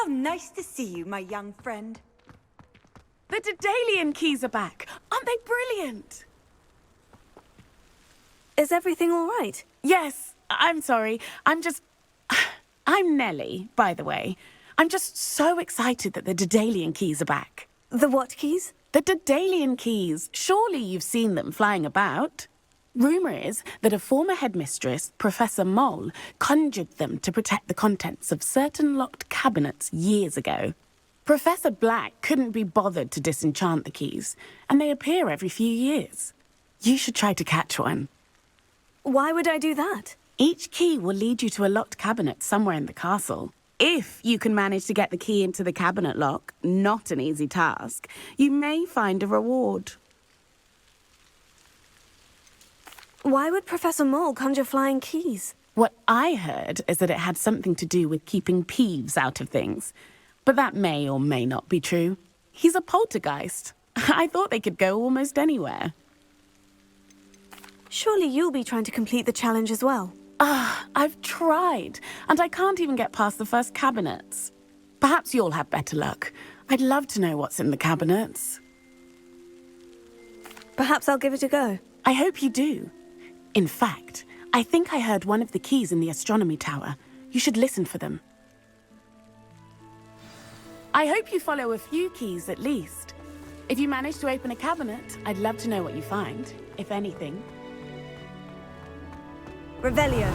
How nice to see you, my young friend. The Daedalian keys are back. Aren't they brilliant? Is everything all right? Yes, I'm sorry. I'm Nellie, by the way. I'm just so excited that the Daedalian keys are back. The what keys? The Daedalian keys. Surely you've seen them flying about. Rumour is that a former headmistress, Professor Mole, conjured them to protect the contents of certain locked cabinets years ago. Professor Black couldn't be bothered to disenchant the keys, and they appear every few years. You should try to catch one. Why would I do that? Each key will lead you to a locked cabinet somewhere in the castle. If you can manage to get the key into the cabinet lock, not an easy task, you may find a reward. Why would Professor Mole conjure flying keys? What I heard is that it had something to do with keeping Peeves out of things. But that may or may not be true. He's a poltergeist. I thought they could go almost anywhere. Surely you'll be trying to complete the challenge as well. I've tried, and I can't even get past the first cabinets. Perhaps you'll have better luck. I'd love to know what's in the cabinets. Perhaps I'll give it a go. I hope you do. In fact, I think I heard one of the keys in the astronomy tower. You should listen for them. I hope you follow a few keys at least. If you manage to open a cabinet, I'd love to know what you find, if anything. Revelio.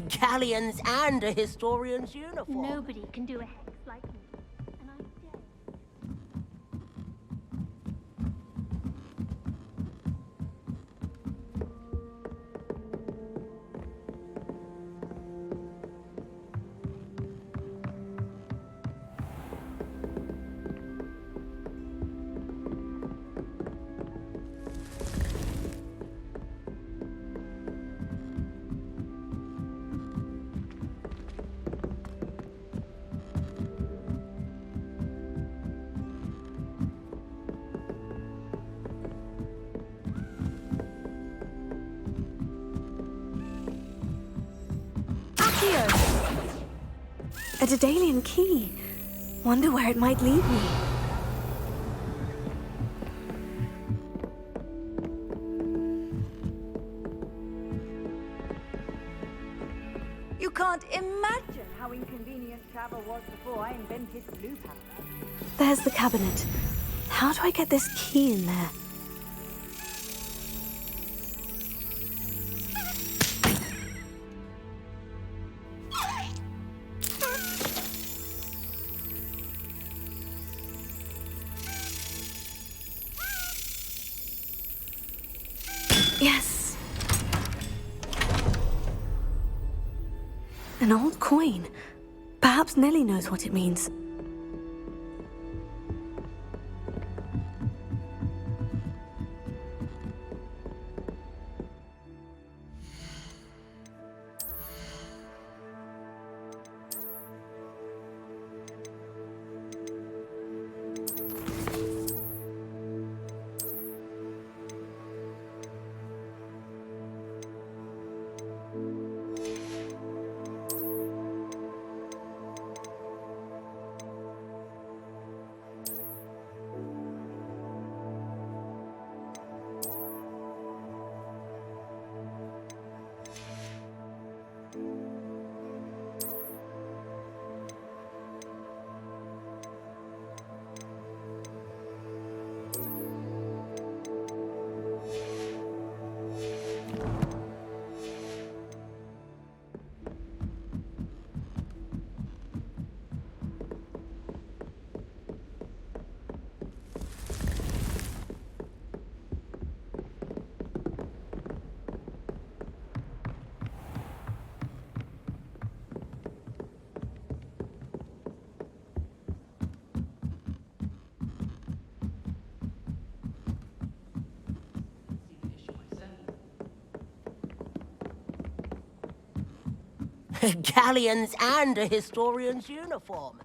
Galleons and a historian's uniform. Nobody can do a hex like me. And I'm dead. A Daedalian key. Wonder where it might lead me. You can't imagine how inconvenient travel was before I invented blue powder. There's the cabinet. How do I get this key in there? Yes! An old coin. Perhaps Nellie knows what it means. Galleons and a historian's uniform.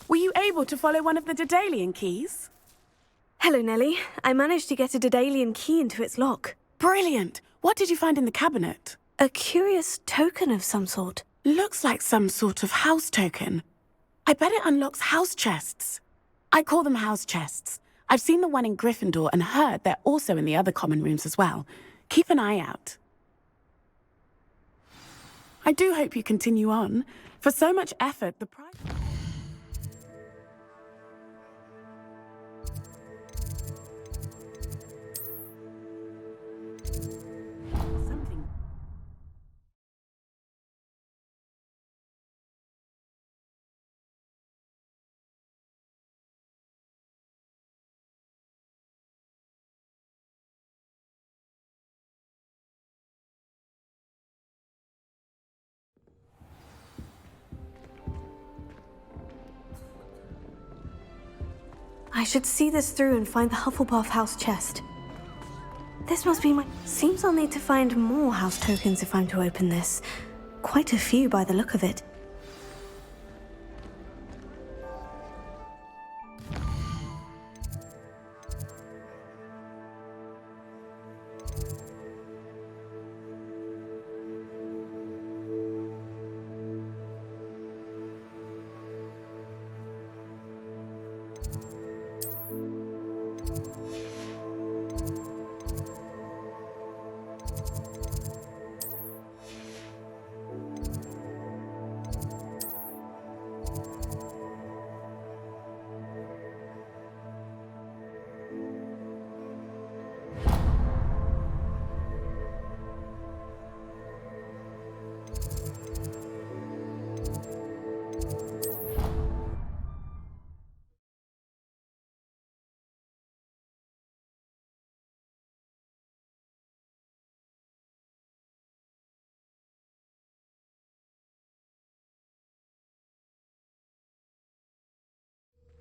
Were you able to follow one of the Daedalian keys? Hello, Nellie. I managed to get a Daedalian key into its lock. Brilliant! What did you find in the cabinet? A curious token of some sort. Looks like some sort of house token. I bet it unlocks house chests. I call them house chests. I've seen the one in Gryffindor and heard they're also in the other common rooms as well. Keep an eye out. I do hope you continue on. For so much effort, the price... Something... I should see this through and find the Hufflepuff house chest. This must be my... Seems I'll need to find more house tokens if I'm to open this. Quite a few by the look of it.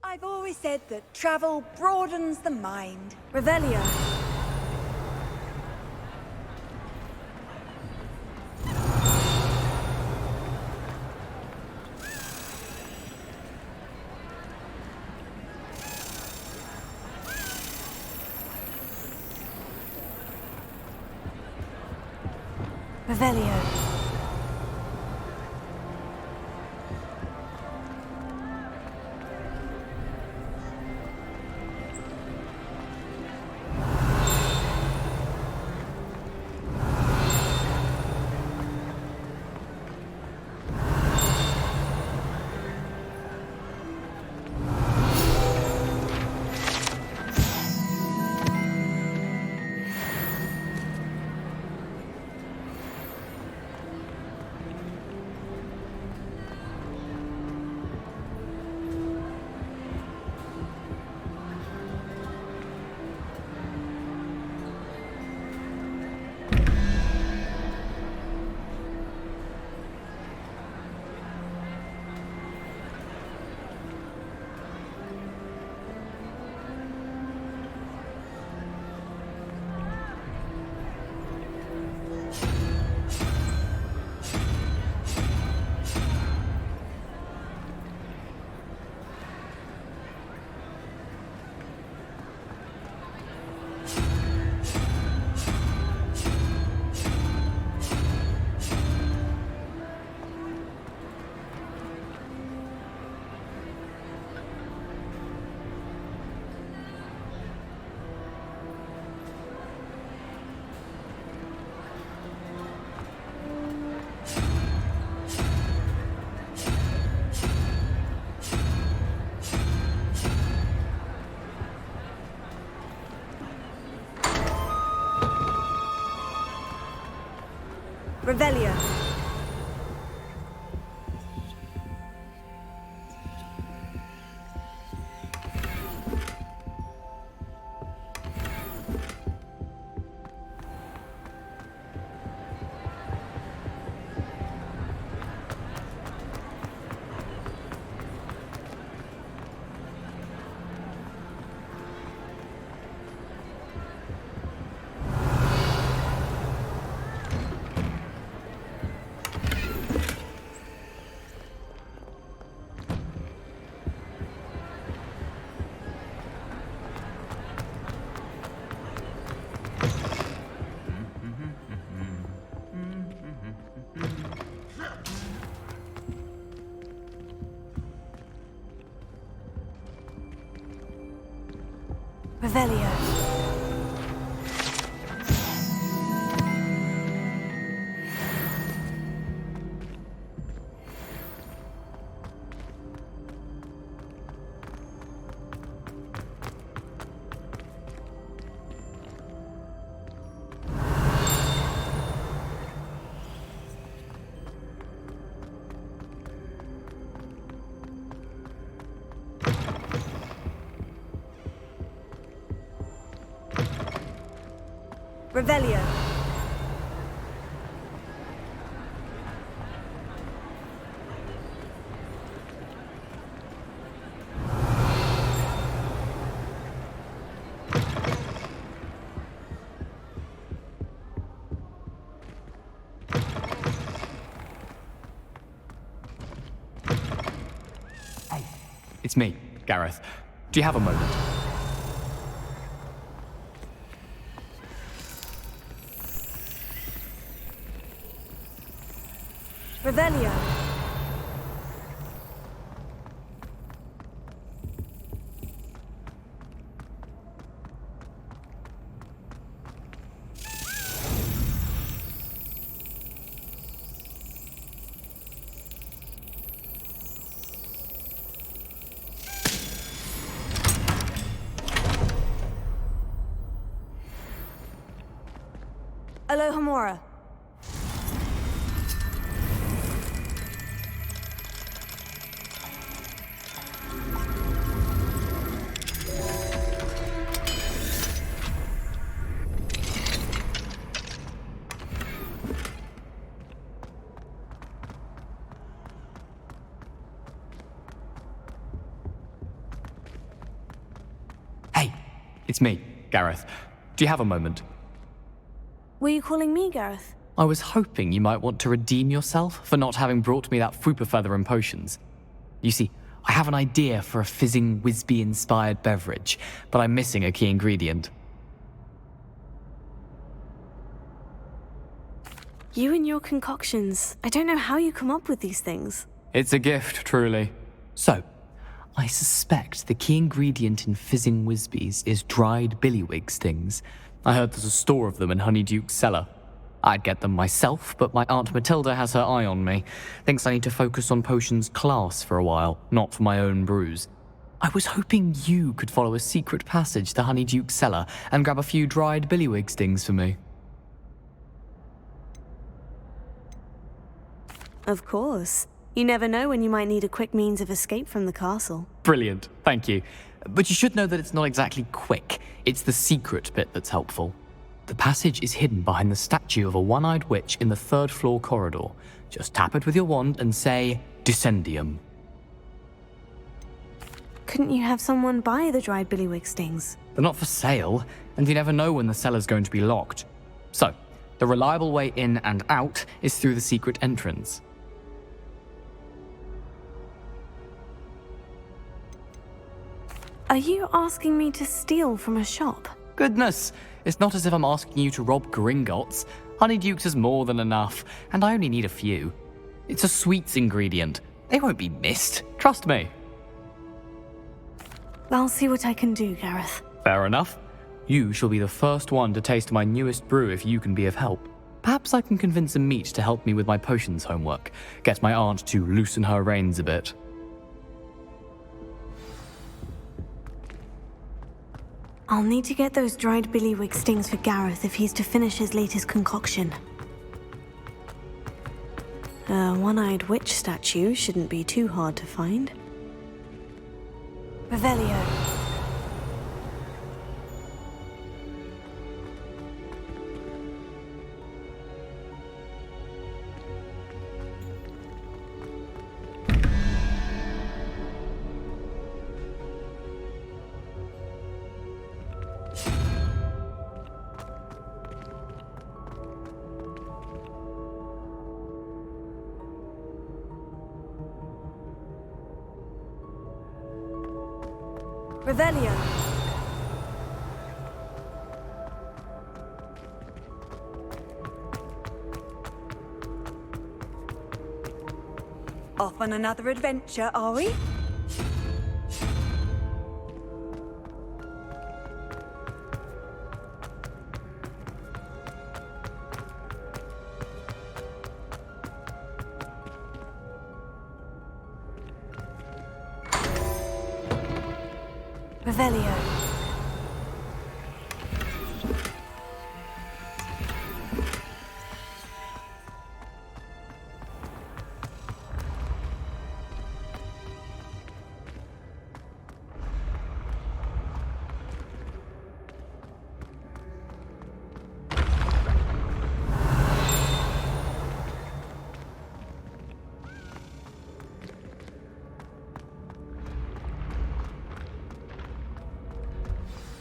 I've always said that travel broadens the mind. Revelio. Revelio. Revelio. Revelio. Revelio. Hey, it's me, Gareth. Do you have a moment? Revelio. Alohomora. Hey, it's me, Gareth. Do you have a moment? Were you calling me, Gareth? I was hoping you might want to redeem yourself for not having brought me that Fupa feather and potions. You see, I have an idea for a fizzing Wisby-inspired beverage, but I'm missing a key ingredient. You and your concoctions. I don't know how you come up with these things. It's a gift, truly. So, I suspect the key ingredient in fizzing Wisbies is dried billywig stings. I heard there's a store of them in Honeyduke's cellar. I'd get them myself, but my Aunt Matilda has her eye on me. Thinks I need to focus on potions class for a while, not for my own brews. I was hoping you could follow a secret passage to Honeyduke's cellar and grab a few dried billywig stings for me. Of course. You never know when you might need a quick means of escape from the castle. Brilliant, thank you. But you should know that it's not exactly quick. It's the secret bit that's helpful. The passage is hidden behind the statue of a one-eyed witch in the third-floor corridor. Just tap it with your wand and say, Dissending. Couldn't you have someone buy the dried billywig stings? They're not for sale, and you never know when the cellar's going to be locked. So, the reliable way in and out is through the secret entrance. Are you asking me to steal from a shop? Goodness, it's not as if I'm asking you to rob Gringotts. Honeyduke's is more than enough, and I only need a few. It's a sweets ingredient. They won't be missed, trust me. I'll see what I can do, Gareth. Fair enough. You shall be the first one to taste my newest brew if you can be of help. Perhaps I can convince a meat to help me with my potions homework. Get my aunt to loosen her reins a bit. I'll need to get those dried billywig stings for Gareth if he's to finish his latest concoction. A one-eyed witch statue shouldn't be too hard to find. Revelio. Revelio. Off on another adventure, are we? Revelio.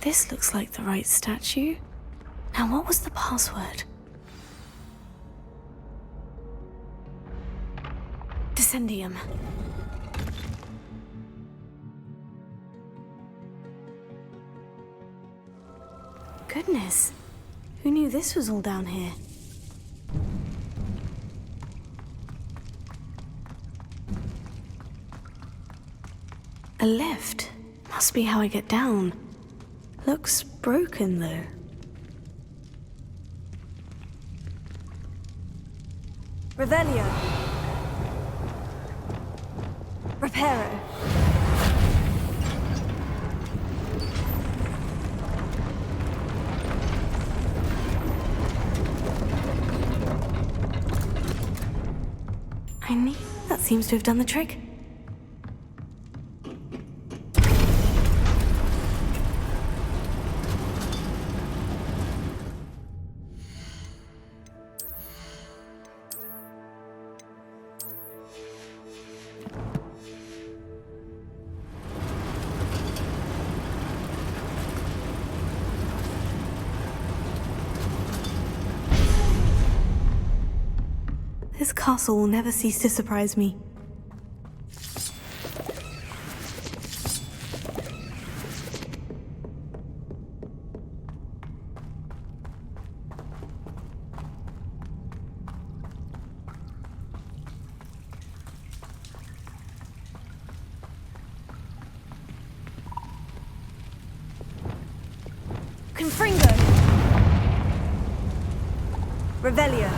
This looks like the right statue. Now, what was the password? Dissending. Goodness, who knew this was all down here? A lift. Must be how I get down. Looks broken, though. Revelio. Reparo. I need... That seems to have done the trick. This castle will never cease to surprise me. Confringo. Revelio.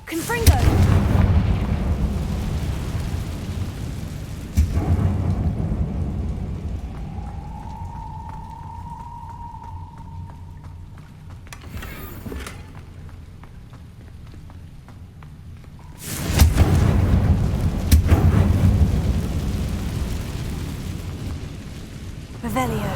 Confringo. Revelio.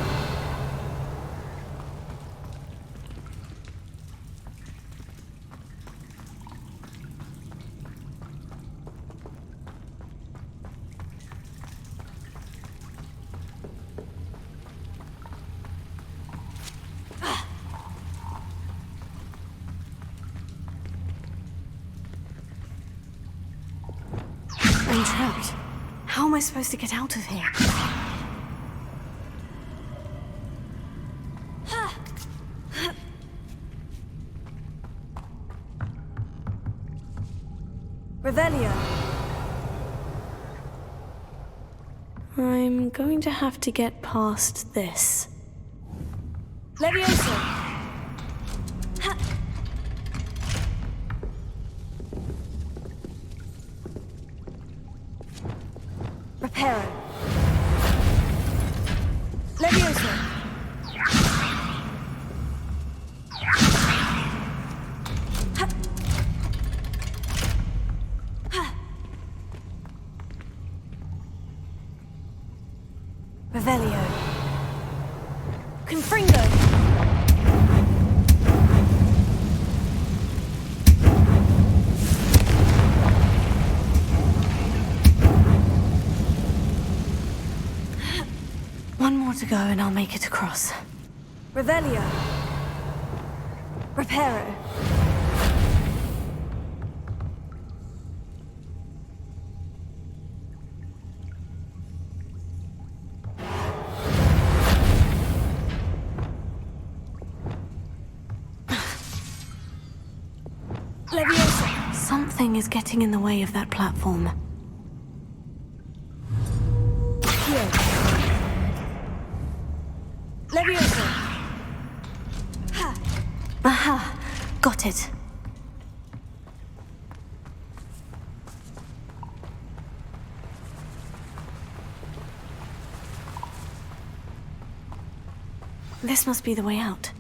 I'm trapped. How am I supposed to get out of here? Revelio. I'm going to have to get past this. Levioso. Reparo. Levioso. Confringo! One more to go and I'll make it across. Revelio. Reparo. Leviosa. Something is getting in the way of that platform. Here. Leviosa. Ha. Aha. Got it. This must be the way out.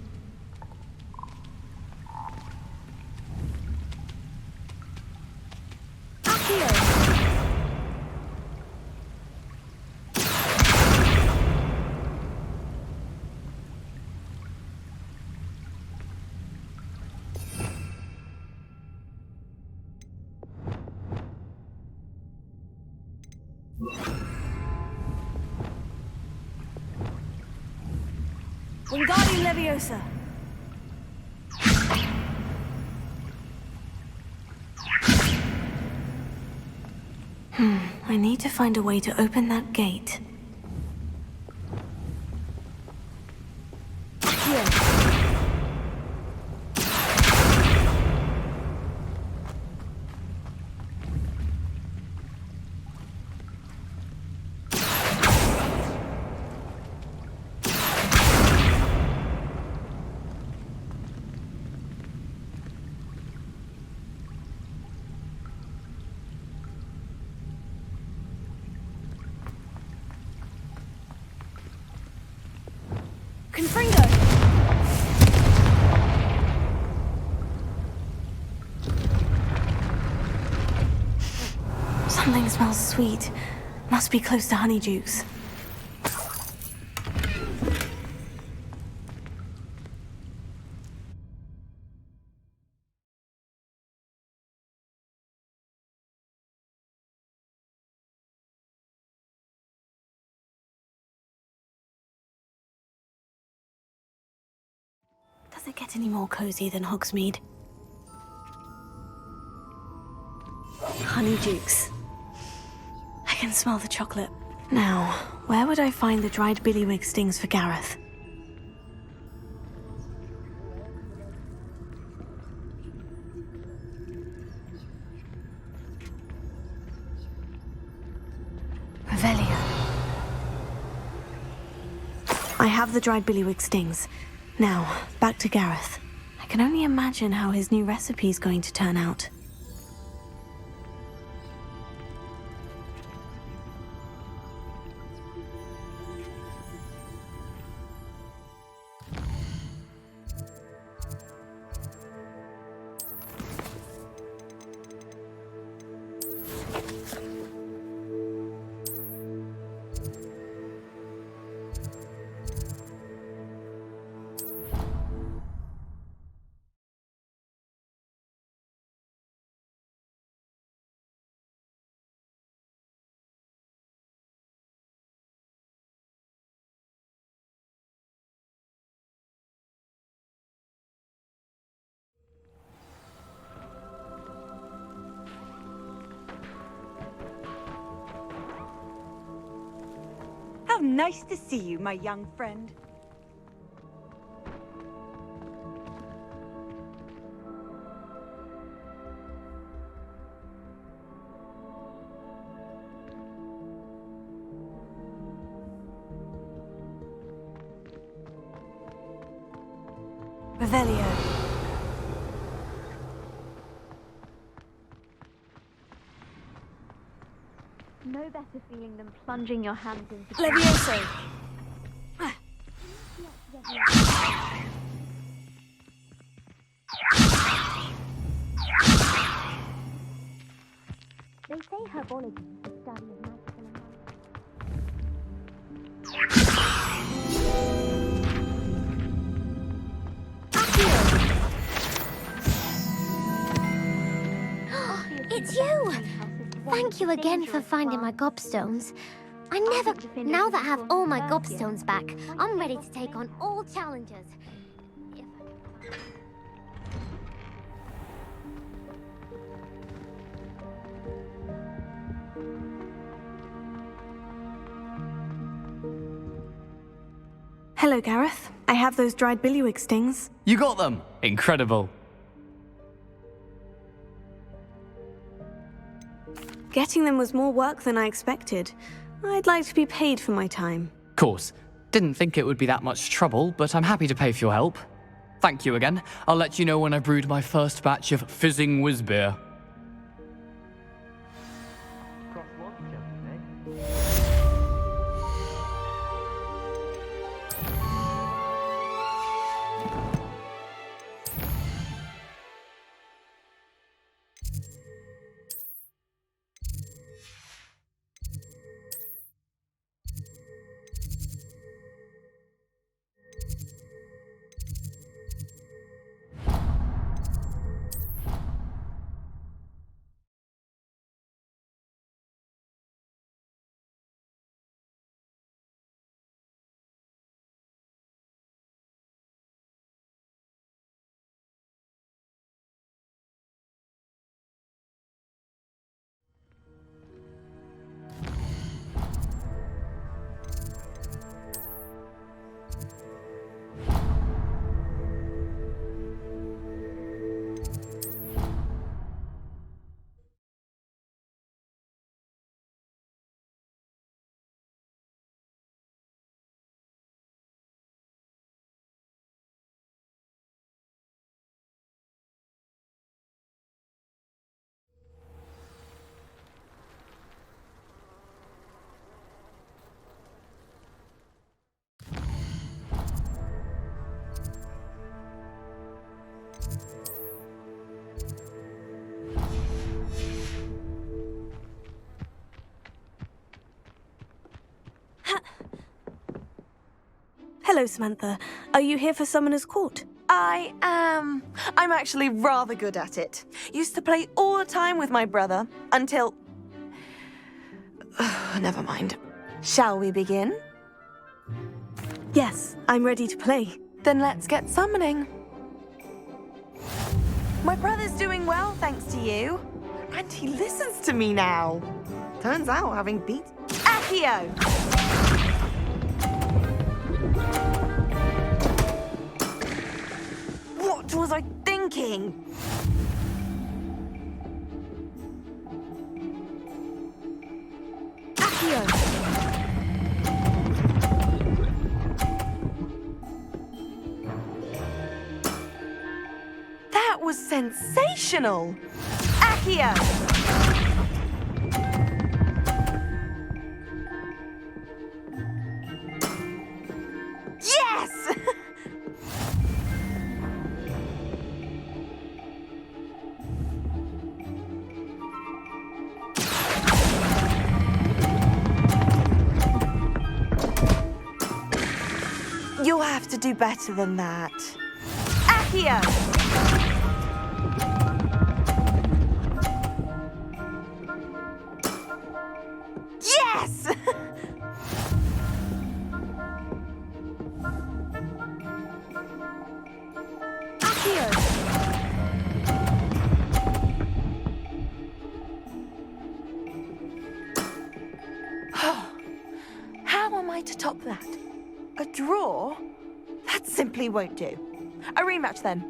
Wingardium Leviosa. I need to find a way to open that gate. Here. Confringo! Something smells sweet. Must be close to Honeydukes. Does it get any more cozy than Hogsmeade? Honeydukes. I can smell the chocolate. Now, where would I find the dried billywig stings for Gareth? Revelio. I have the dried billywig stings. Now, back to Gareth. I can only imagine how his new recipe is going to turn out. How nice to see you, my young friend. Revelio. No better feeling than plunging your hands into Levioso. They say herbology is the study of magical Thank you again for finding my gobstones. Now that I have all my gobstones back, I'm ready to take on all challenges. Hello, Gareth. I have those dried billywig stings. You got them! Incredible. Getting them was more work than I expected. I'd like to be paid for my time. Course. Didn't think it would be that much trouble, but I'm happy to pay for your help. Thank you again. I'll let you know when I've brewed my first batch of fizzing whizbeer. Hello, Samantha. Are you here for Summoner's Court? I am. I'm actually rather good at it. Used to play all the time with my brother until... Never mind. Shall we begin? Yes, I'm ready to play. Then let's get summoning. My brother's doing well, thanks to you. And he listens to me now. Turns out having beat... Accio! What was I thinking? Accio! That was sensational! Accio! Yes! You'll have to do better than that. Accio! Yes! Accio! How am I to top that? A draw? That simply won't do. A rematch then.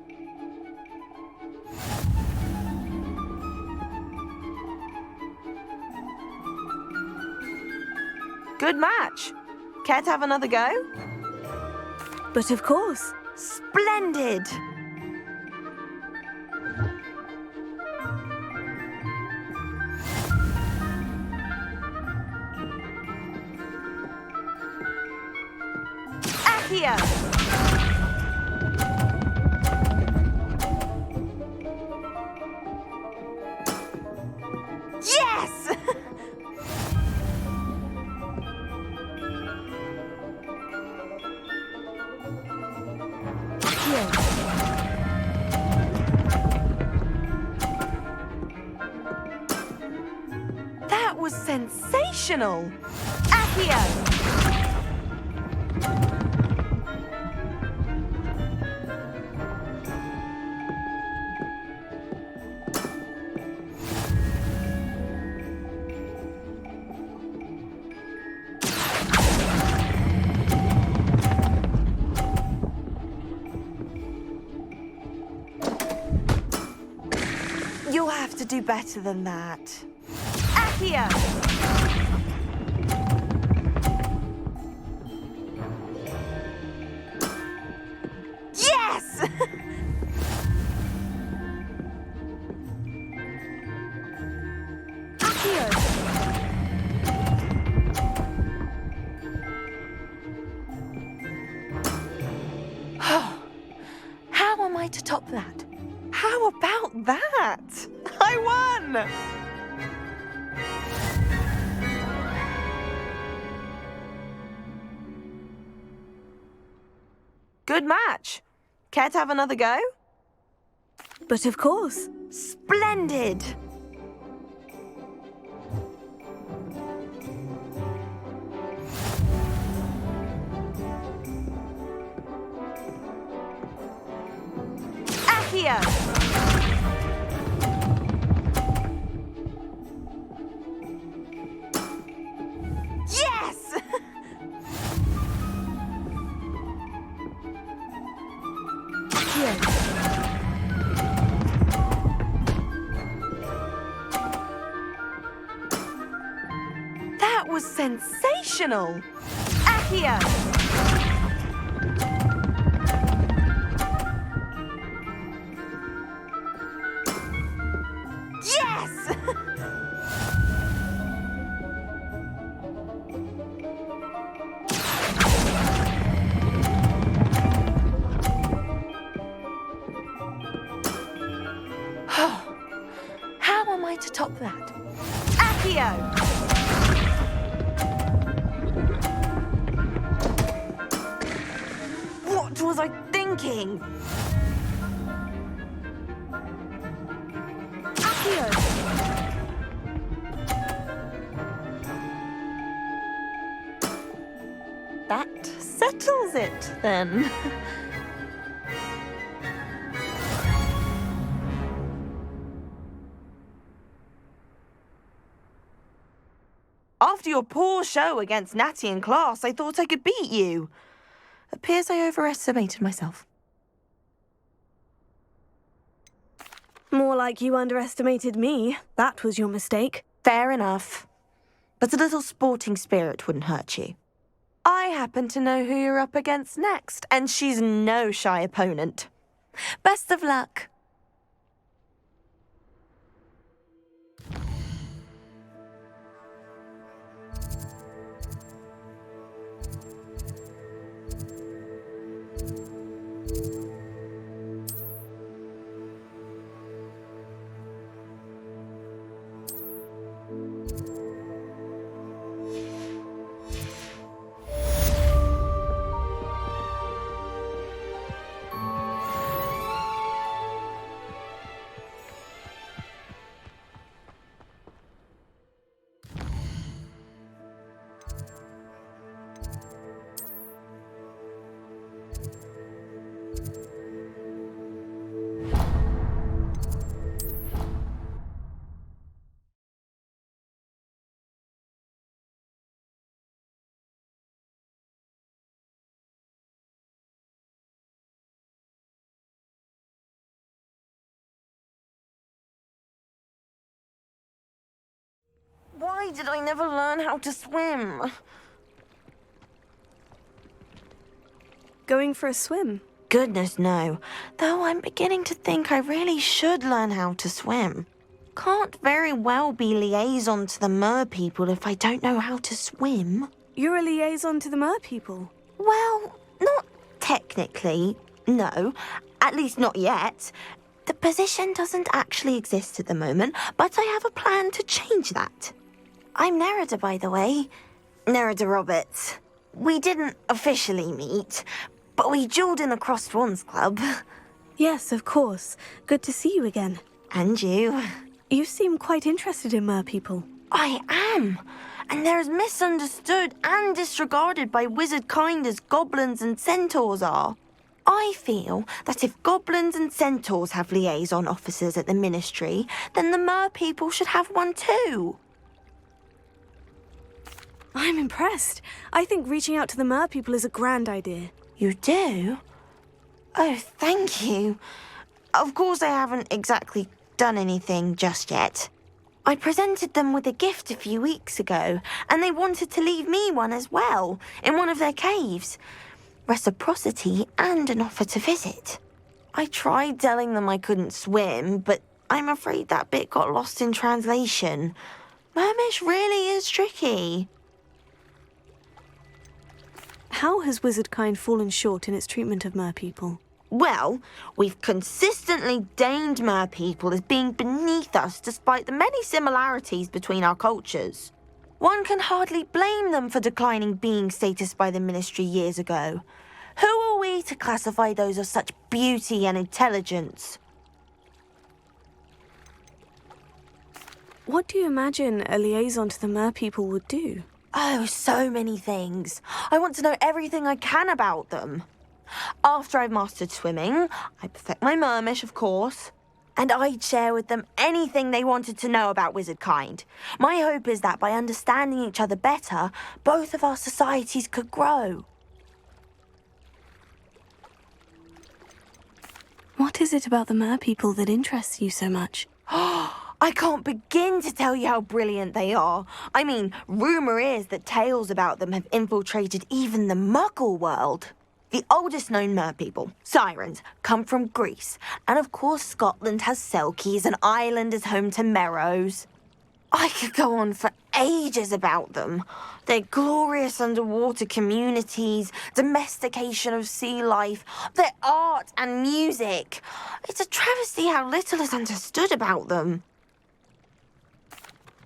Good match. Care to have another go? But of course. Splendid! Accio! Yes! sensational! Accio! You'll have to do better than that. Accio! Yes! Accio! How am I to top that? How about that? I won! Good match. Care to have another go? But of course. Splendid! Accio! Yes! That was sensational! Accio! Yes! How am I to top that? Accio! What was I thinking? Accio! That settles it, then. After your poor show against Natty in class, I thought I could beat you. Appears I overestimated myself. More like you underestimated me. That was your mistake. Fair enough. But a little sporting spirit wouldn't hurt you. I happen to know who you're up against next, and she's no shy opponent. Best of luck. Why did I never learn how to swim? Going for a swim? Goodness, no. Though I'm beginning to think I really should learn how to swim. Can't very well be liaison to the mer people if I don't know how to swim. You're a liaison to the mer people. Well, not technically, no. At least not yet. The position doesn't actually exist at the moment, but I have a plan to change that. I'm Nerida, by the way. Nerida Roberts. We didn't officially meet, but we duelled in the Crossed Swans Club. Yes, of course. Good to see you again. And you. You seem quite interested in mer people. I am. And they're as misunderstood and disregarded by wizard kind as goblins and centaurs are. I feel that if goblins and centaurs have liaison officers at the ministry, then the mer people should have one too. I'm impressed. I think reaching out to the mer people is a grand idea. You do? Oh, thank you. Of course I haven't exactly done anything just yet. I presented them with a gift a few weeks ago, and they wanted to leave me one as well, in one of their caves. Reciprocity and an offer to visit. I tried telling them I couldn't swim, but I'm afraid that bit got lost in translation. Mermish really is tricky. How has wizardkind fallen short in its treatment of mer people? Well, we've consistently deigned mer people as being beneath us despite the many similarities between our cultures. One can hardly blame them for declining being status by the ministry years ago. Who are we to classify those of such beauty and intelligence? What do you imagine a liaison to the mer people would do? Oh, so many things. I want to know everything I can about them. After I've mastered swimming, I'd perfect my mermish, of course, and I'd share with them anything they wanted to know about wizardkind. My hope is that by understanding each other better, both of our societies could grow. What is it about the mer people that interests you so much? I can't begin to tell you how brilliant they are. I mean, rumour is that tales about them have infiltrated even the Muggle world. The oldest known mer people, sirens, come from Greece. And of course Scotland has Selkies and Ireland is home to Merrows. I could go on for ages about them. Their glorious underwater communities, domestication of sea life, their art and music. It's a travesty how little is understood about them.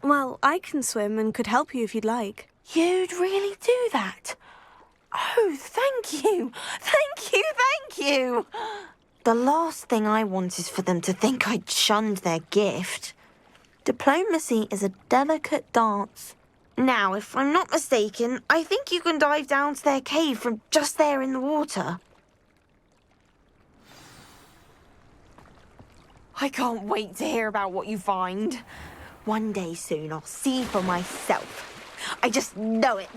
Well, I can swim and could help you if you'd like. You'd really do that? Oh, thank you. Thank you, thank you. The last thing I want is for them to think I'd shunned their gift. Diplomacy is a delicate dance. Now, if I'm not mistaken, I think you can dive down to their cave from just there in the water. I can't wait to hear about what you find. One day soon, I'll see for myself. I just know it.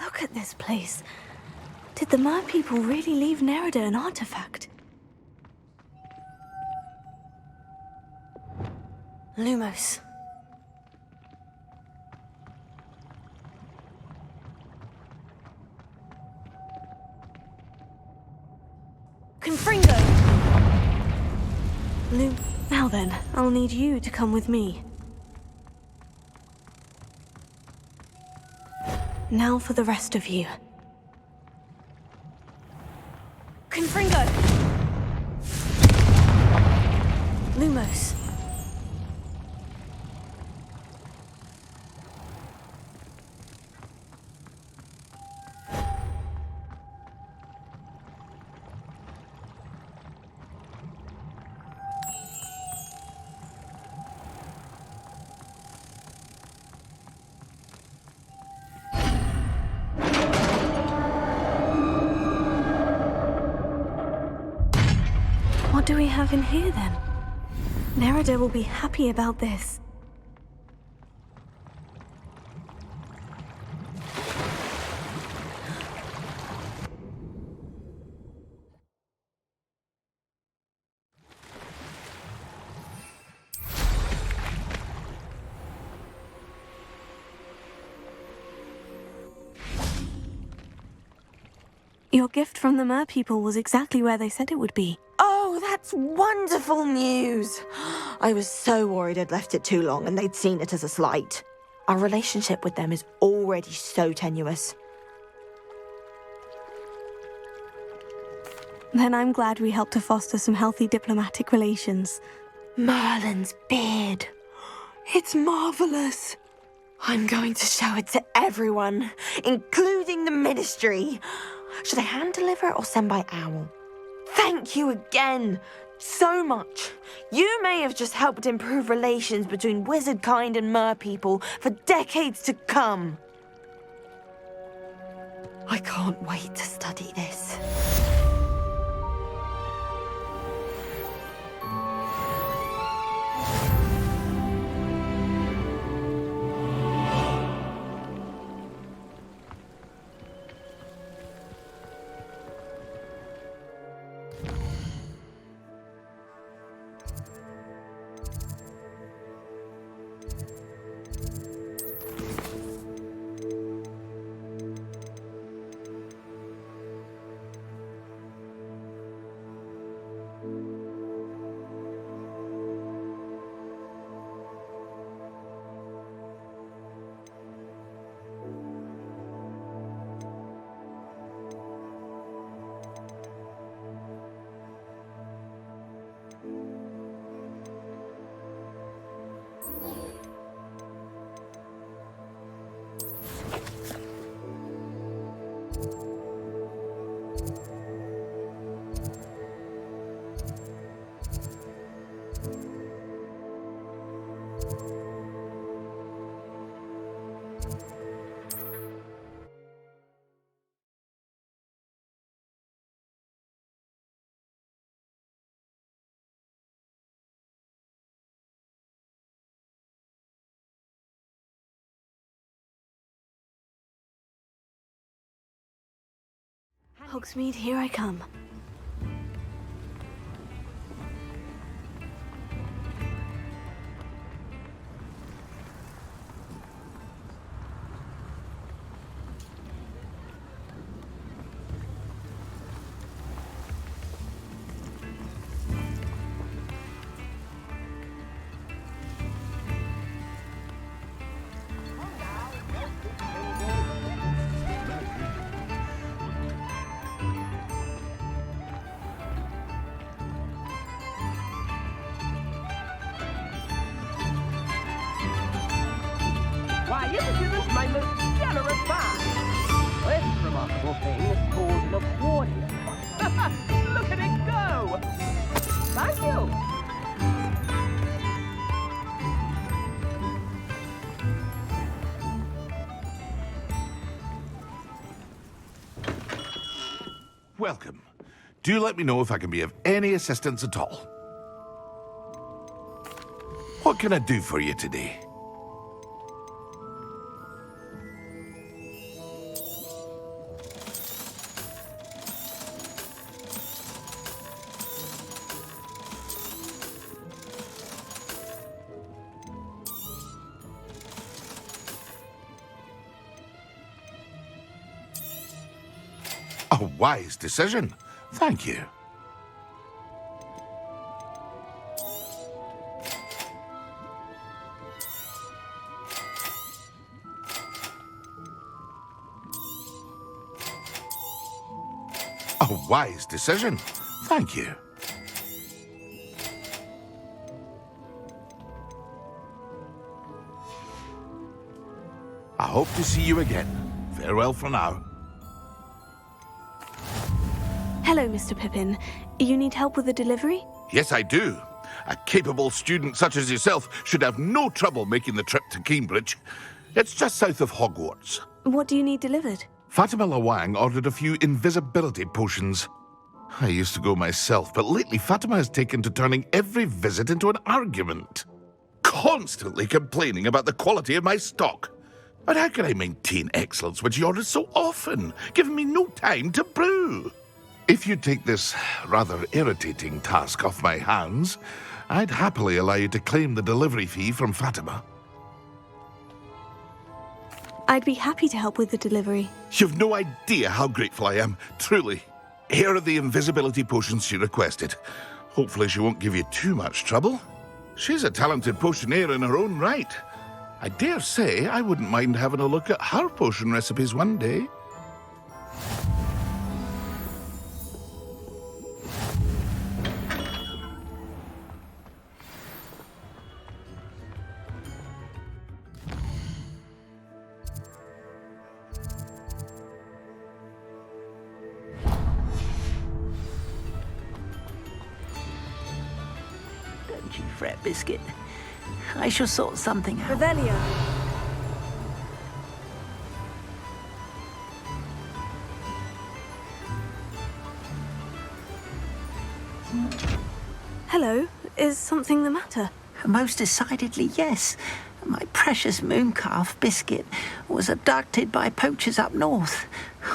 Look at this place. Did the mer people really leave Nerida an artifact? Lumos. Confringo! Now then, I'll need you to come with me. Now for the rest of you. Confringo! Lumos. What do we have in here, then? Nerida will be happy about this. Your gift from the mer people was exactly where they said it would be. Oh, that's wonderful news. I was so worried I'd left it too long and they'd seen it as a slight. Our relationship with them is already so tenuous. Then I'm glad we helped to foster some healthy diplomatic relations. Merlin's beard. It's marvelous. I'm going to show it to everyone, including the Ministry. Should I hand deliver it or send by owl? Thank you again so much. You may have just helped improve relations between wizard kind and mer people for decades to come. I can't wait to study this. Hogsmeade, here I come. Why, isn't my most generous fan? This remarkable thing is called an accordion. Look at it go! Thank you! Welcome. Do let me know if I can be of any assistance at all. What can I do for you today? A wise decision. Thank you. A wise decision. Thank you. I hope to see you again. Farewell for now. Hello, Mr. Pippin. You need help with the delivery? Yes, I do. A capable student such as yourself should have no trouble making the trip to Cambridge. It's just south of Hogwarts. What do you need delivered? Fatima Lawang ordered a few invisibility potions. I used to go myself, but lately Fatima has taken to turning every visit into an argument. Constantly complaining about the quality of my stock. But how can I maintain excellence when she orders so often, giving me no time to brew? If you take this rather irritating task off my hands, I'd happily allow you to claim the delivery fee from Fatima. I'd be happy to help with the delivery. You've no idea how grateful I am, truly. Here are the invisibility potions she requested. Hopefully she won't give you too much trouble. She's a talented potioneer in her own right. I dare say I wouldn't mind having a look at her potion recipes one day. fret, Biscuit. I shall sort something out. Revelio. Hello, is something the matter? Most decidedly, yes. My precious mooncalf, Biscuit, was abducted by poachers up north.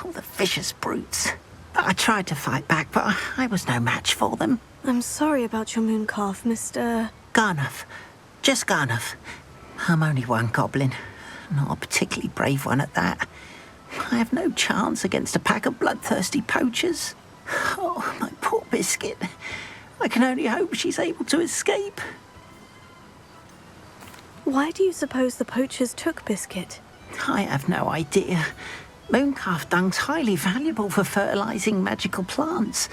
Oh, the vicious brutes. I tried to fight back, but I was no match for them. I'm sorry about your mooncalf, Mr. Garnuff. Just Garnuff. I'm only one goblin. Not a particularly brave one at that. I have no chance against a pack of bloodthirsty poachers. Oh, my poor Biscuit. I can only hope she's able to escape. Why do you suppose the poachers took Biscuit? I have no idea. Mooncalf dung's highly valuable for fertilising magical plants.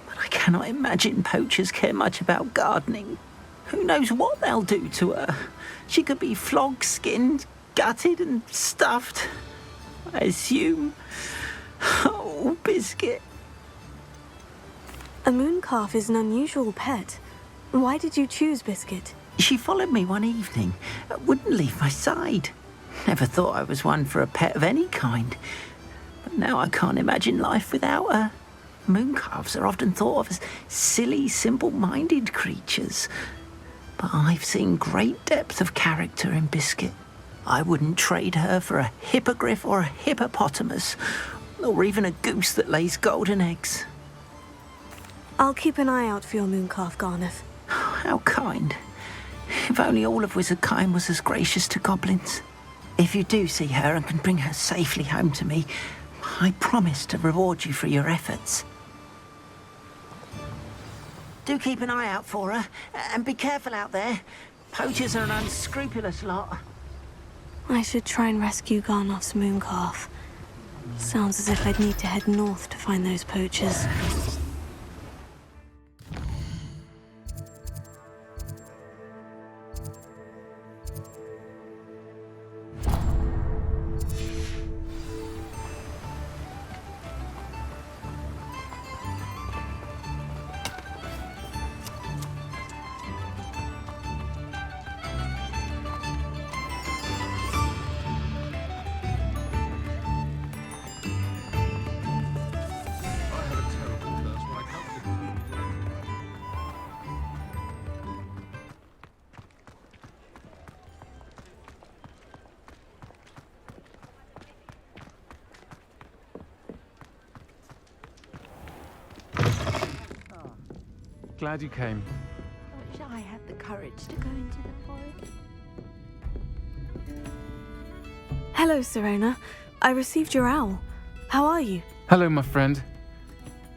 But I cannot imagine poachers care much about gardening. Who knows what they'll do to her? She could be flogged, skinned, gutted and stuffed. I assume. Oh, Biscuit. A mooncalf is an unusual pet. Why did you choose Biscuit? She followed me one evening, wouldn't leave my side. Never thought I was one for a pet of any kind. But now I can't imagine life without her. Mooncalves are often thought of as silly, simple-minded creatures. But I've seen great depth of character in Biscuit. I wouldn't trade her for a hippogriff or a hippopotamus, or even a goose that lays golden eggs. I'll keep an eye out for your mooncalf, Garnuff. How kind. If only all of Wizardkind was as gracious to goblins. If you do see her and can bring her safely home to me, I promise to reward you for your efforts. Do keep an eye out for her, and be careful out there. Poachers are an unscrupulous lot. I should try and rescue Garnuff's mooncalf. Sounds as if I'd need to head north to find those poachers. Glad you came. Wish I had the courage to go into the forest. Hello, Serena. I received your owl. How are you? Hello, my friend.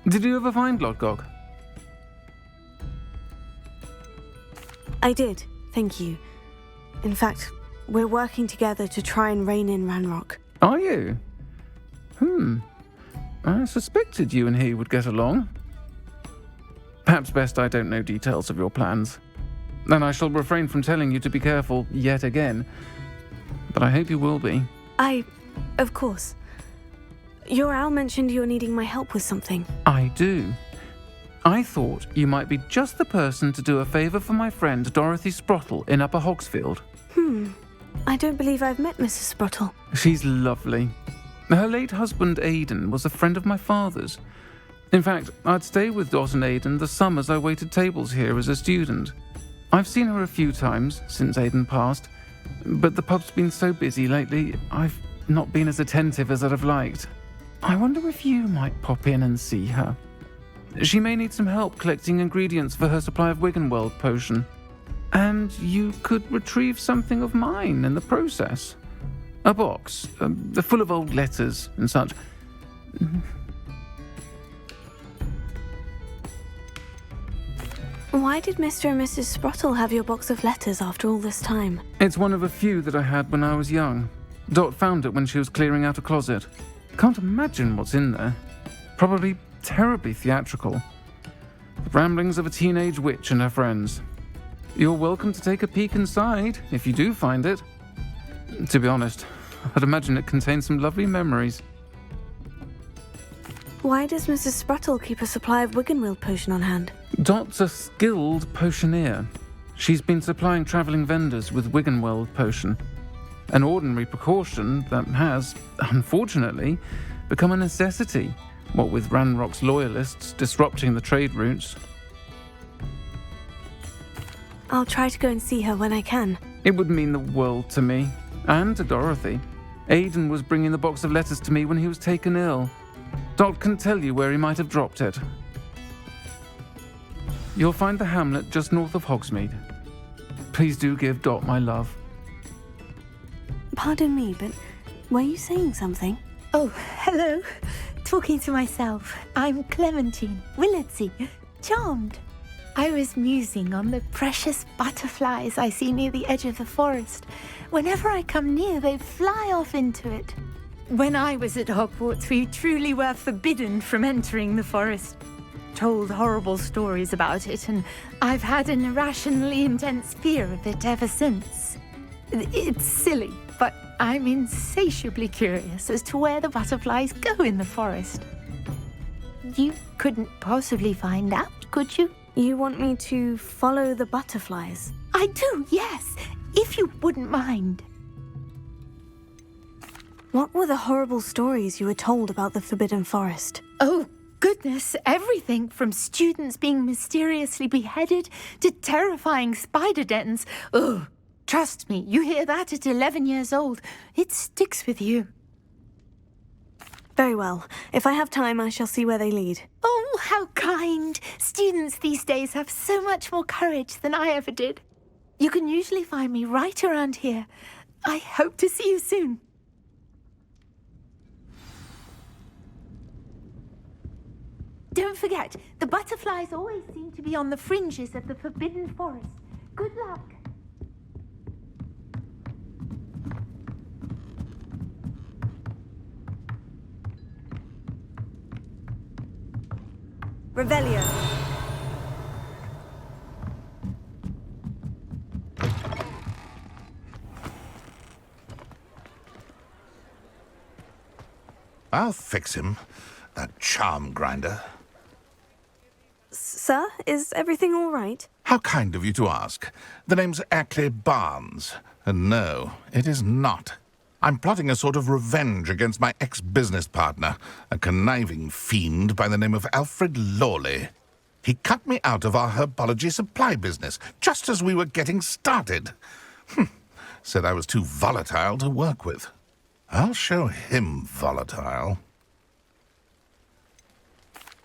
Did you ever find Lodgok? I did, thank you. In fact, we're working together to try and rein in Ranrock. Are you? I suspected you and he would get along. Perhaps best I don't know details of your plans. And I shall refrain from telling you to be careful yet again. But I hope you will be. Of course. Your owl mentioned you're needing my help with something. I do. I thought you might be just the person to do a favour for my friend Dorothy Sprottle in Upper Hogsfield. I don't believe I've met Mrs. Sprottle. She's lovely. Her late husband Aidan was a friend of my father's. In fact, I'd stay with Dot and Aidan the summers I waited tables here as a student. I've seen her a few times since Aidan passed, but the pub's been so busy lately, I've not been as attentive as I'd have liked. I wonder if you might pop in and see her. She may need some help collecting ingredients for her supply of Wiggenweld potion. And you could retrieve something of mine in the process. A box, full of old letters and such. Why did Mr. and Mrs. Sprottle have your box of letters after all this time? It's one of a few that I had when I was young. Dot found it when she was clearing out a closet. Can't imagine what's in there. Probably terribly theatrical. The ramblings of a teenage witch and her friends. You're welcome to take a peek inside, if you do find it. To be honest, I'd imagine it contains some lovely memories. Why does Mrs. Sprottle keep a supply of Wiggenweld potion on hand? Dot's a skilled potioneer. She's been supplying travelling vendors with Wiggenweld potion, an ordinary precaution that has, unfortunately, become a necessity, what with Ranrock's loyalists disrupting the trade routes. I'll try to go and see her when I can. It would mean the world to me, and to Dorothy. Aidan was bringing the box of letters to me when he was taken ill. Dot can tell you where he might have dropped it. You'll find the hamlet just north of Hogsmeade. Please do give Dot my love. Pardon me, but were you saying something? Oh, hello. Talking to myself. I'm Clementine Willardsey. Charmed. I was musing on the precious butterflies I see near the edge of the forest. Whenever I come near, they fly off into it. When I was at Hogwarts, we truly were forbidden from entering the forest. Told horrible stories about it, and I've had an irrationally intense fear of it ever since. It's silly, but I'm insatiably curious as to where the butterflies go in the forest. You couldn't possibly find out, could you? You want me to follow the butterflies? I do, yes, if you wouldn't mind. What were the horrible stories you were told about the Forbidden Forest? Oh, goodness, everything from students being mysteriously beheaded to terrifying spider dens. Ugh, trust me, you hear that at 11 years old, it sticks with you. Very well. If I have time, I shall see where they lead. Oh, how kind. Students these days have so much more courage than I ever did. You can usually find me right around here. I hope to see you soon. Don't forget, the butterflies always seem to be on the fringes of the Forbidden Forest. Good luck. Revelio. I'll fix him, that charm grinder. Sir, is everything all right? How kind of you to ask. The name's Ackley Barnes, and no, it is not. I'm plotting a sort of revenge against my ex-business partner, a conniving fiend by the name of Alfred Lawley. He cut me out of our herbology supply business just as we were getting started. Said I was too volatile to work with. I'll show him volatile.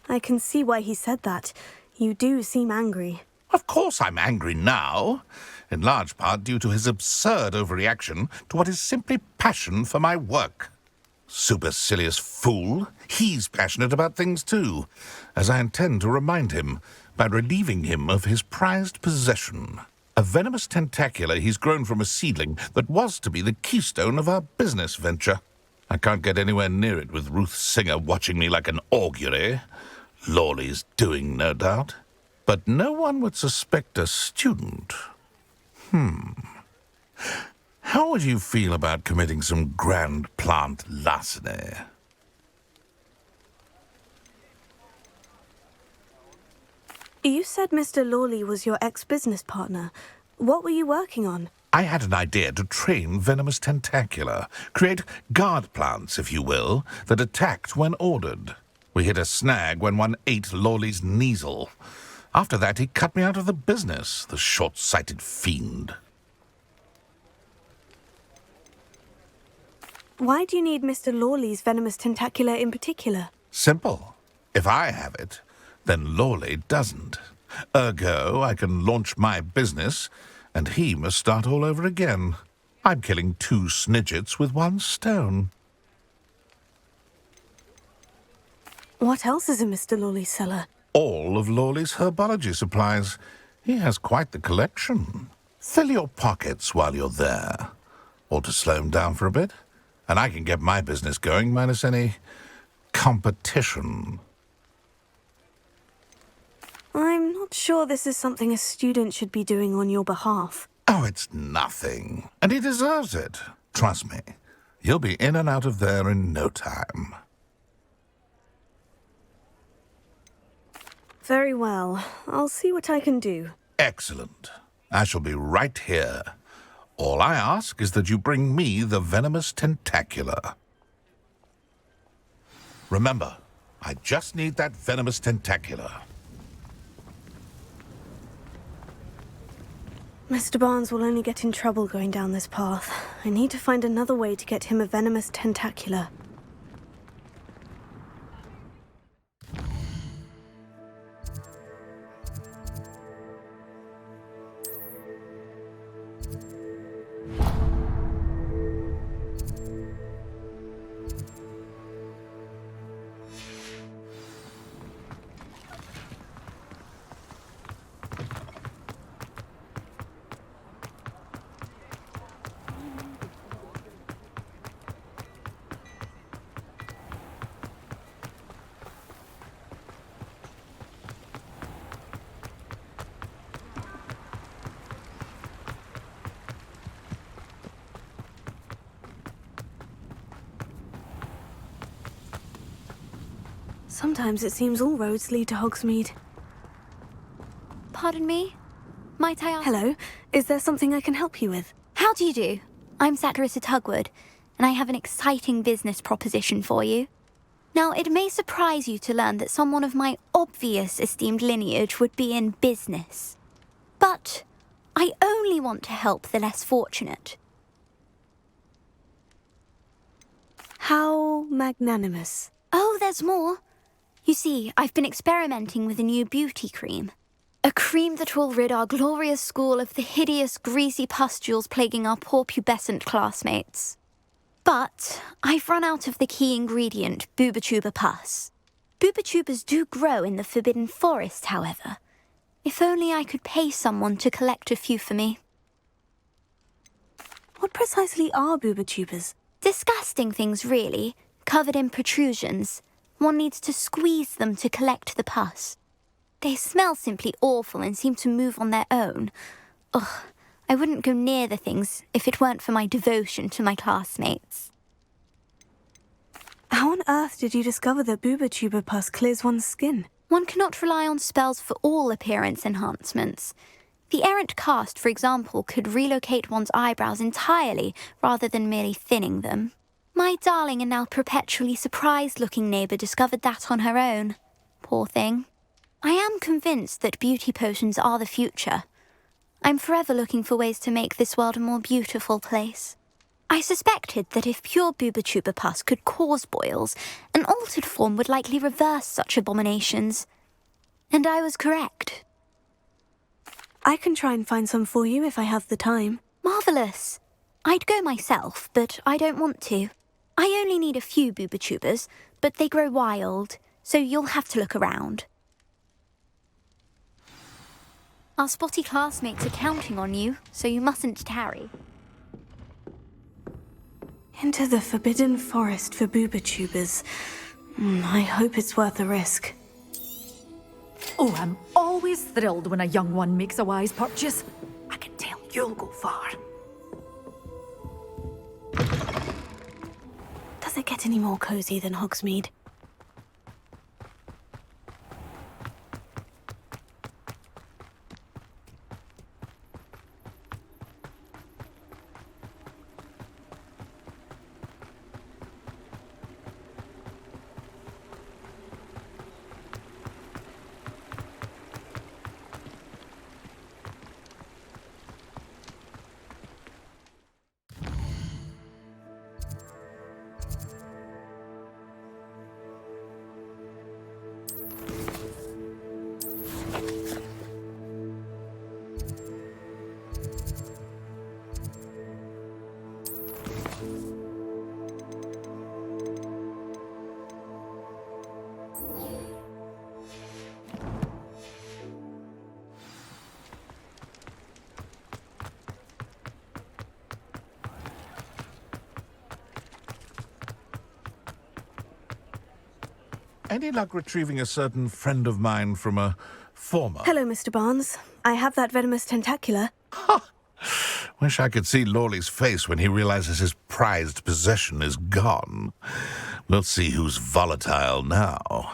I can see why he said that. You do seem angry. Of course I'm angry now, in large part due to his absurd overreaction to what is simply passion for my work. Supercilious fool, he's passionate about things too, as I intend to remind him by relieving him of his prized possession. A venomous tentacula he's grown from a seedling that was to be the keystone of our business venture. I can't get anywhere near it with Ruth Singer watching me like an augury. Lawley's doing, no doubt. But no one would suspect a student. How would you feel about committing some grand plant larceny? You said Mr. Lawley was your ex-business partner. What were you working on? I had an idea to train venomous tentacula, create guard plants, if you will, that attacked when ordered. We hit a snag when one ate Lawley's Kneasel. After that, he cut me out of the business, the short-sighted fiend. Why do you need Mr. Lawley's venomous tentacula in particular? Simple. If I have it, then Lawley doesn't. Ergo, I can launch my business, and he must start all over again. I'm killing 2 snidgets with 1 stone. What else is in Mr. Lawley's cellar? All of Lawley's herbology supplies. He has quite the collection. Fill your pockets while you're there. Or to slow him down for a bit, and I can get my business going minus any competition. I'm not sure this is something a student should be doing on your behalf. Oh, it's nothing. And he deserves it. Trust me. You'll be in and out of there in no time. Very well. I'll see what I can do. Excellent. I shall be right here. All I ask is that you bring me the venomous tentacula. Remember, I just need that venomous tentacula. Mr. Barnes will only get in trouble going down this path. I need to find another way to get him a venomous tentacula. Sometimes it seems all roads lead to Hogsmeade. Pardon me? Might I ask? Hello, is there something I can help you with? How do you do? I'm Satirissa Tugwood, and I have an exciting business proposition for you. Now, it may surprise you to learn that someone of my obvious esteemed lineage would be in business. But I only want to help the less fortunate. How magnanimous. Oh, there's more. You see, I've been experimenting with a new beauty cream. A cream that will rid our glorious school of the hideous, greasy pustules plaguing our poor pubescent classmates. But I've run out of the key ingredient, Boobachuba pus. Boobachubas do grow in the Forbidden Forest, however. If only I could pay someone to collect a few for me. What precisely are boobachubas? Disgusting things, really, covered in protrusions. One needs to squeeze them to collect the pus. They smell simply awful and seem to move on their own. Ugh, I wouldn't go near the things if it weren't for my devotion to my classmates. How on earth did you discover that boobachuba pus clears one's skin? One cannot rely on spells for all appearance enhancements. The errant cast, for example, could relocate one's eyebrows entirely rather than merely thinning them. My darling and now perpetually surprised-looking neighbour discovered that on her own. Poor thing. I am convinced that beauty potions are the future. I'm forever looking for ways to make this world a more beautiful place. I suspected that if pure boobachuba pus could cause boils, an altered form would likely reverse such abominations. And I was correct. I can try and find some for you if I have the time. Marvellous. I'd go myself, but I don't want to. I only need a few boobachubas, but they grow wild, so you'll have to look around. Our spotty classmates are counting on you, so you mustn't tarry. Into the Forbidden Forest for boobachubas. I hope it's worth the risk. Oh, I'm always thrilled when a young one makes a wise purchase. I can tell you'll go far. Does it get any more cozy than Hogsmeade? Any luck retrieving a certain friend of mine from a former... Hello, Mr. Barnes. I have that venomous tentacula. Wish I could see Lawley's face when he realizes his prized possession is gone. We'll see who's volatile now.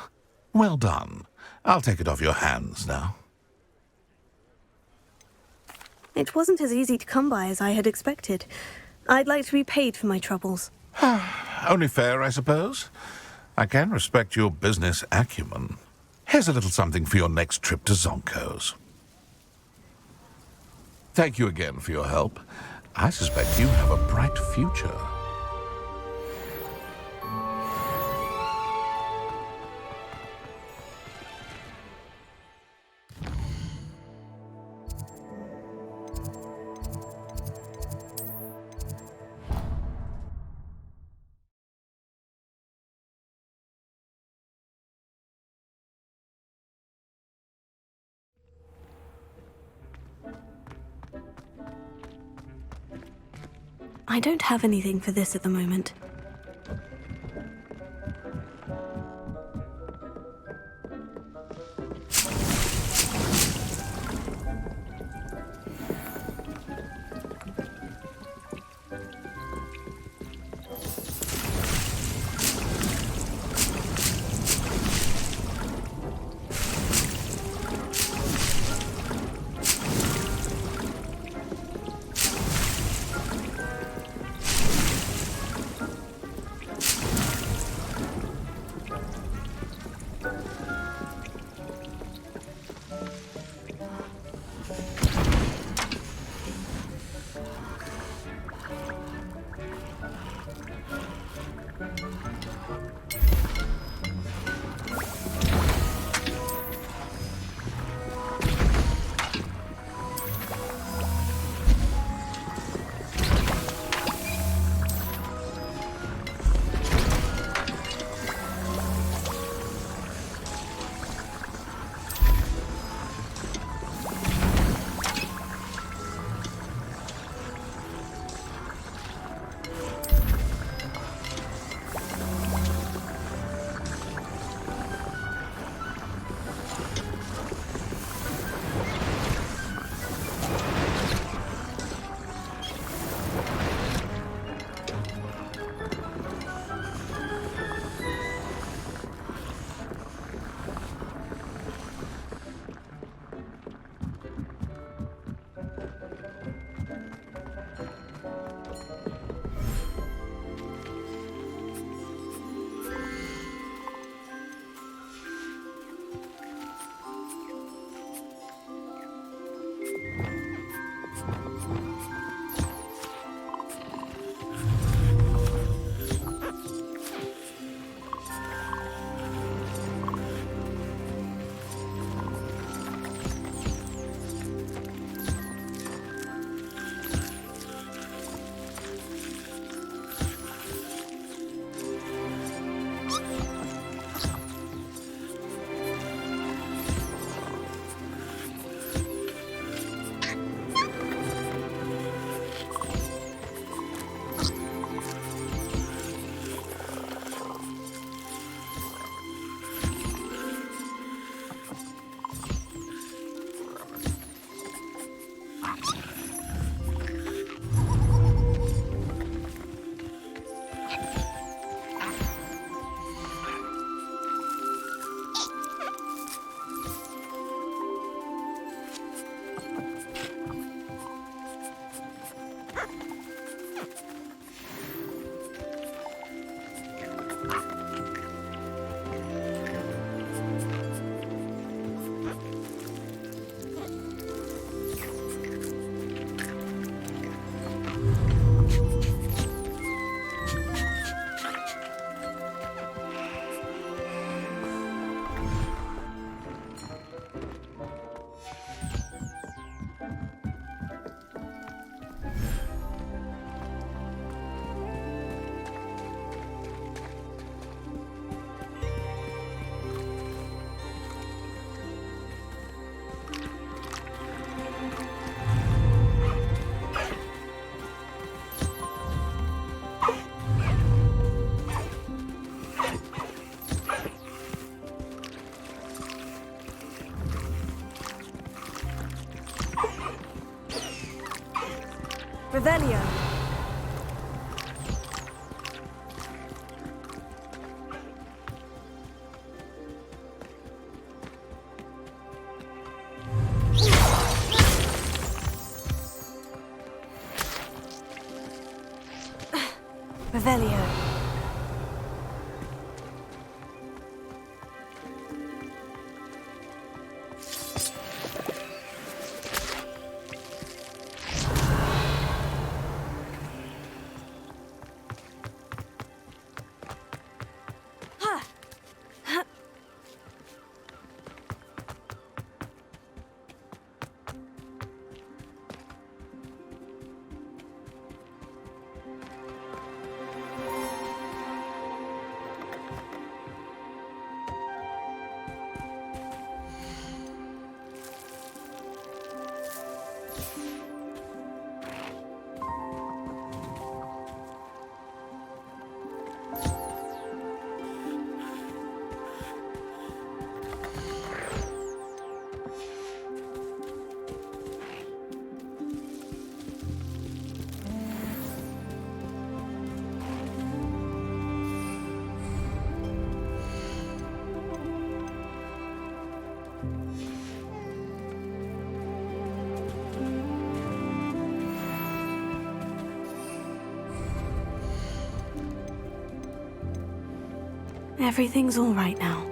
Well done. I'll take it off your hands now. It wasn't as easy to come by as I had expected. I'd like to be paid for my troubles. Only fair, I suppose. I can respect your business acumen. Here's a little something for your next trip to Zonko's. Thank you again for your help. I suspect you have a bright future. I don't have anything for this at the moment. Revelio. Everything's all right now.